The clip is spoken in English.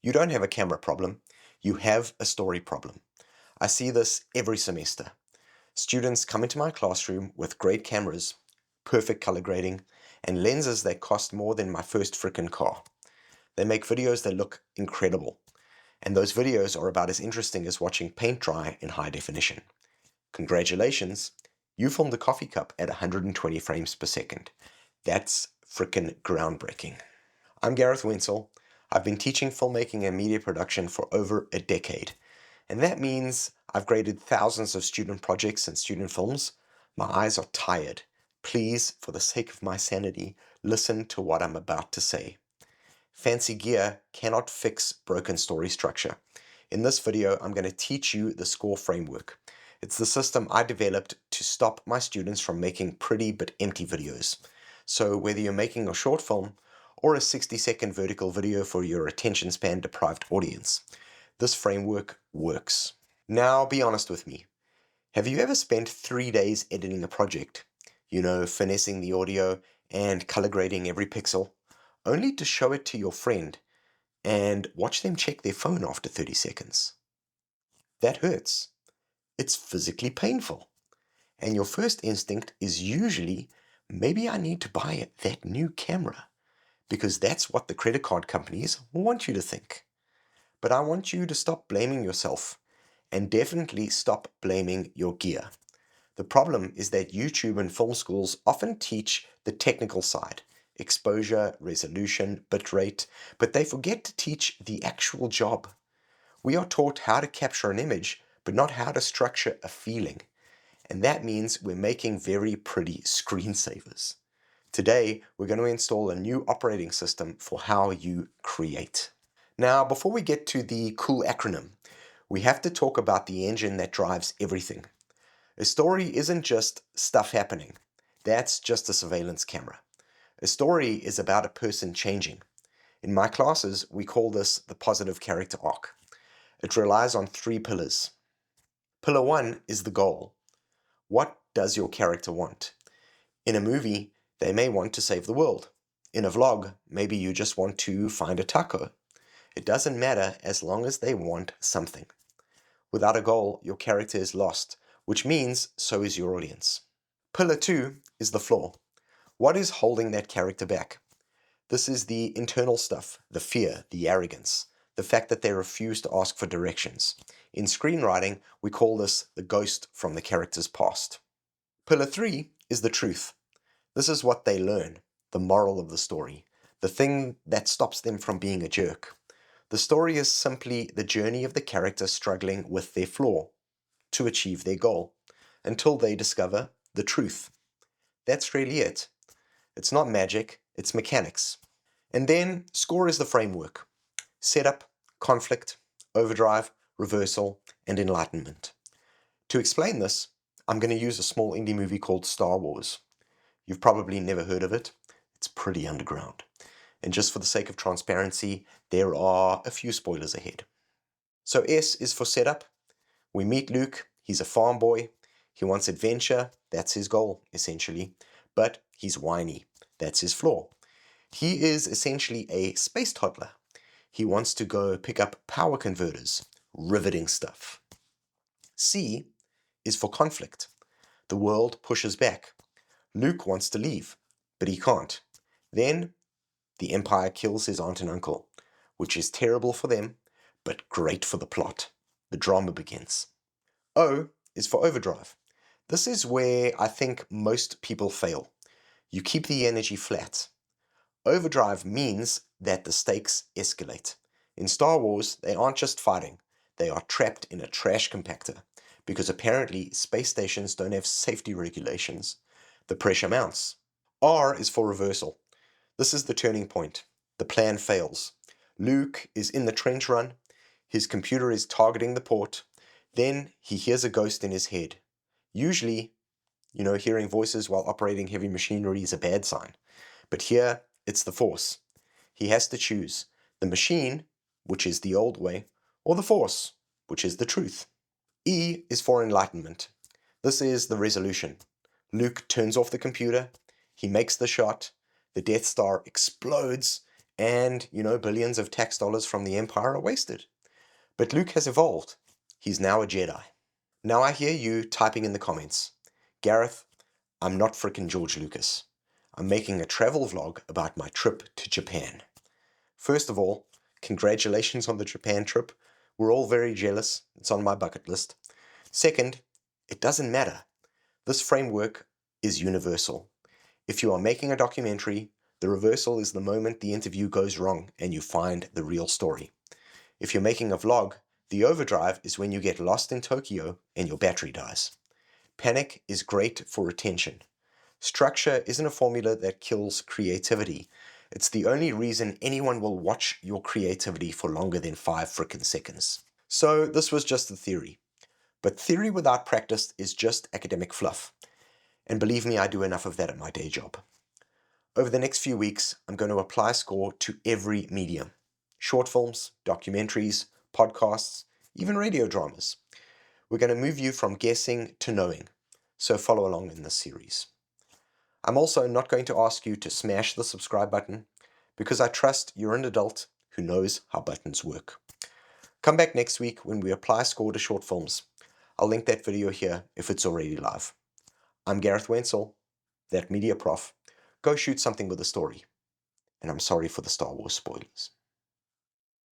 You don't have a camera problem, you have a story problem. I see this every semester. Students come into my classroom with great cameras, perfect color grading, and lenses that cost more than my first frickin' car. They make videos that look incredible, and those videos are about as interesting as watching paint dry in high definition. Congratulations, you filmed a coffee cup at 120 frames per second. That's frickin' groundbreaking. I'm Gareth Wenzel. I've been teaching filmmaking and media production for over a decade, and that means I've graded thousands of student projects and student films. My eyes are tired. Please, for the sake of my sanity, listen to what I'm about to say. Fancy gear cannot fix broken story structure. In this video, I'm going to teach you the SCORE framework. It's the system I developed to stop my students from making pretty but empty videos. So whether you're making a short film or a 60-second vertical video for your attention span deprived audience, this framework works. Now be honest with me. Have you ever spent 3 days editing a project? Finessing the audio and color grading every pixel, only to show it to your friend and watch them check their phone after 30 seconds. That hurts. It's physically painful. And your first instinct is usually, maybe I need to buy that new camera, because that's what the credit card companies want you to think. But I want you to stop blaming yourself, and definitely stop blaming your gear. The problem is that YouTube and film schools often teach the technical side, exposure, resolution, bitrate, but they forget to teach the actual job. We are taught how to capture an image, but not how to structure a feeling. And that means we're making very pretty screensavers. Today, we're going to install a new operating system for how you create. Now, before we get to the cool acronym, we have to talk about the engine that drives everything. A story isn't just stuff happening. That's just a surveillance camera. A story is about a person changing. In my classes, we call this the positive character arc. It relies on 3 pillars. Pillar 1 is the goal. What does your character want? In a movie, they may want to save the world. In a vlog, maybe you just want to find a taco. It doesn't matter as long as they want something. Without a goal, your character is lost, which means so is your audience. Pillar 2 is the flaw. What is holding that character back? This is the internal stuff, the fear, the arrogance, the fact that they refuse to ask for directions. In screenwriting, we call this the ghost from the character's past. Pillar 3 is the truth. This is what they learn, the moral of the story, the thing that stops them from being a jerk. The story is simply the journey of the character struggling with their flaw to achieve their goal, until they discover the truth. That's really it. It's not magic, it's mechanics. And then SCORE is the framework. Setup, conflict, overdrive, reversal, and enlightenment. To explain this, I'm going to use a small indie movie called Star Wars. You've probably never heard of it. It's pretty underground. And just for the sake of transparency, there are a few spoilers ahead. So S is for setup. We meet Luke. He's a farm boy. He wants adventure. That's his goal, essentially. But he's whiny. That's his flaw. He is essentially a space toddler. He wants to go pick up power converters. Riveting stuff. C is for conflict. The world pushes back. Luke wants to leave, but he can't. Then the Empire kills his aunt and uncle, which is terrible for them, but great for the plot. The drama begins. O is for overdrive. This is where I think most people fail. You keep the energy flat. Overdrive means that the stakes escalate. In Star Wars, they aren't just fighting. They are trapped in a trash compactor, because apparently space stations don't have safety regulations. The pressure mounts. R is for reversal. This is the turning point. The plan fails. Luke is in the trench run. His computer is targeting the port. Then he hears a ghost in his head. Usually, hearing voices while operating heavy machinery is a bad sign. But here, it's the Force. He has to choose the machine, which is the old way, or the Force, which is the truth. E is for enlightenment. This is the resolution. Luke turns off the computer. He makes the shot. The Death Star explodes, And, billions of tax dollars from the Empire are wasted. But Luke has evolved. He's now a Jedi. Now I hear you typing in the comments, Gareth, I'm not frickin' George Lucas. I'm making a travel vlog about my trip to Japan. First of all, congratulations on the Japan trip. We're all very jealous. It's on my bucket list. Second, it doesn't matter. This framework is universal. If you are making a documentary, the reversal is the moment the interview goes wrong and you find the real story. If you're making a vlog, the overdrive is when you get lost in Tokyo and your battery dies. Panic is great for retention. Structure isn't a formula that kills creativity. It's the only reason anyone will watch your creativity for longer than 5 frickin' seconds. So this was just the theory. But theory without practice is just academic fluff. And believe me, I do enough of that at my day job. Over the next few weeks, I'm going to apply SCORE to every medium. Short films, documentaries, podcasts, even radio dramas. We're going to move you from guessing to knowing. So follow along in this series. I'm also not going to ask you to smash the subscribe button because I trust you're an adult who knows how buttons work. Come back next week when we apply SCORE to short films. I'll link that video here if it's already live. I'm Gareth Wenzel, that media prof. Go shoot something with a story. And I'm sorry for the Star Wars spoilers.